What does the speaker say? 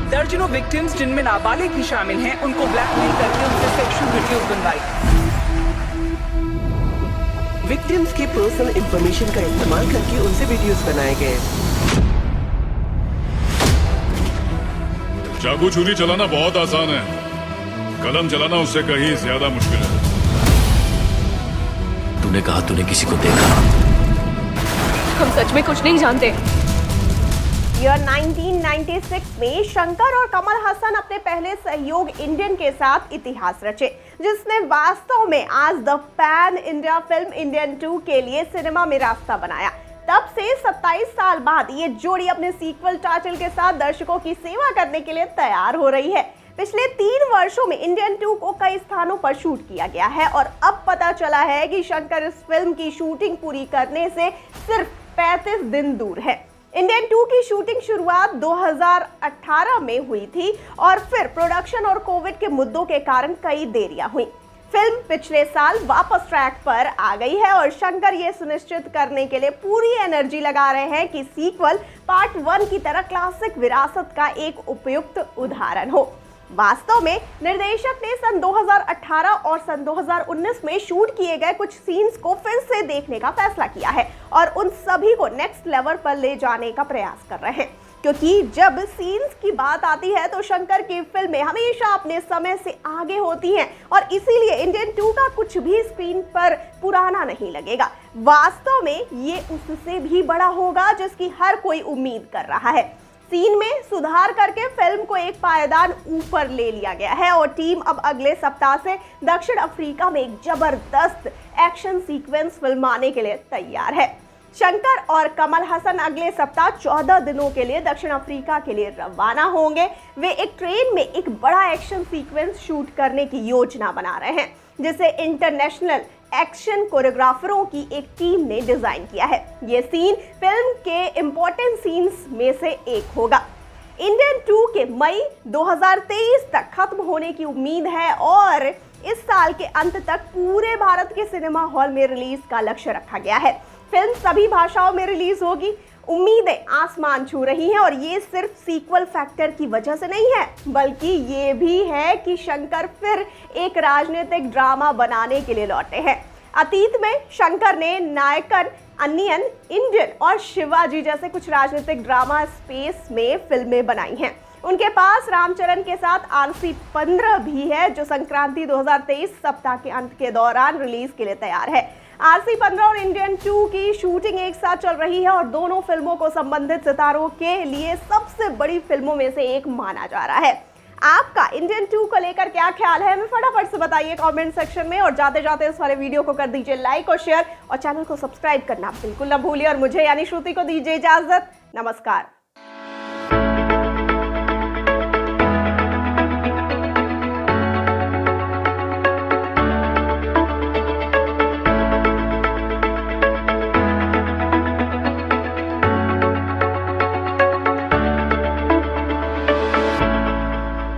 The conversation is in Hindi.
दर्जनों विक्टिम्स जिनमें नाबालिग भी शामिल हैं उनको ब्लैकमेल करके उनसे सेक्सुअल वीडियोस बनवाई। विक्टिम्स की पर्सनल इंफॉर्मेशन का इस्तेमाल करके उनसे वीडियोस बनाए गए। चाकू छुरी चलाना बहुत आसान है, कलम चलाना उससे कहीं ज्यादा मुश्किल है। तूने कहा तूने किसी को देखा? हम सच में कुछ नहीं जानते। ईयर 1996 में शंकर और कमल हसन अपने पहले सहयोग इंडियन के साथ इतिहास रचे, जिसने वास्तव में आज the pan India film Indian 2 के लिए सिनेमा में रास्ता बनाया। तब से 27 साल बाद ये जोड़ी अपने सीक्वल टाइटल के साथ दर्शकों की सेवा करने के लिए तैयार हो रही है। पिछले 3 वर्षों में इंडियन 2 को कई स्थानों पर शूट किया गया है और अब पता चला है कि शंकर इस फिल्म की शूटिंग पूरी करने से सिर्फ 35 दिन दूर है। इंडियन 2 की शूटिंग शुरुआत 2018 में हुई थी और फिर प्रोडक्शन और कोविड के मुद्दों के कारण कई देरियां हुई। फिल्म पिछले साल वापस ट्रैक पर आ गई है और शंकर ये सुनिश्चित करने के लिए पूरी एनर्जी लगा रहे हैं कि सीक्वल पार्ट 1 की तरह क्लासिक विरासत का एक उपयुक्त उदाहरण हो। वास्तव में निर्देशक ने सन 2018 और सन 2019 में शूट किए गए कुछ सीन्स को फिर से देखने का फैसला किया है और उन सभी को नेक्स्ट लेवल पर ले जाने का प्रयास कर रहे हैं, क्योंकि जब सीन्स की बात आती है तो शंकर की फिल्में हमेशा अपने समय से आगे होती हैं और इसीलिए इंडियन 2 का कुछ भी स्क्रीन पर पुराना नहीं लगेगा। वास्तव में ये उससे भी बड़ा होगा जिसकी हर कोई उम्मीद कर रहा है। सीन में सुधार करके फिल्म को एक पायदान ऊपर ले लिया गया है और टीम अब अगले सप्ताह से दक्षिण अफ्रीका में एक जबरदस्त एक्शन सीक्वेंस फिल्माने के लिए तैयार है। शंकर और कमल हसन अगले सप्ताह 14 दिनों के लिए दक्षिण अफ्रीका के लिए रवाना होंगे। वे एक ट्रेन में एक बड़ा एक्शन सीक्वेंस शूट करने की योजना बना रहे हैं, जिसे इंटरनेशनल एक्शन कोरियोग्राफरों की एक टीम ने डिजाइन किया है। ये सीन फिल्म के इंपॉर्टेंट सीन्स में से एक होगा। इंडियन 2 के मई 2023 तक खत्म होने की उम्मीद है और इस साल के अंत तक पूरे भारत के सिनेमा हॉल में रिलीज का लक्ष्य रखा गया है। फिल्म सभी भाषाओं में रिलीज होगी। उम्मीदें आसमान छू रही हैं और ये सिर्फ सीक्वल फैक्टर की वजह से नहीं है, बल्कि ये भी है कि शंकर फिर एक राजनीतिक ड्रामा बनाने के लिए लौटे हैं। अतीत में शंकर ने नायकन, अन्नियन, इंडियन और शिवाजी जैसे कुछ राजनीतिक ड्रामा स्पेस में फिल्में बनाई हैं। उनके पास रामचरण के साथ RC-15 भी है, जो संक्रांति 2023 सप्ताह के अंत के दौरान रिलीज के लिए तैयार है। RC-15 और इंडियन 2 की शूटिंग एक साथ चल रही है और दोनों फिल्मों को संबंधित सितारों के लिए सबसे बड़ी फिल्मों में से एक माना जा रहा है। आपका इंडियन 2 को लेकर क्या ख्याल है, हमें फटाफट से बताइए कमेंट सेक्शन में। और जाते जाते इस वाले वीडियो को कर दीजिए लाइक और शेयर और चैनल को सब्सक्राइब करना बिल्कुल ना भूलिए। और मुझे यानी श्रुति को दीजिए इजाजत। नमस्कार।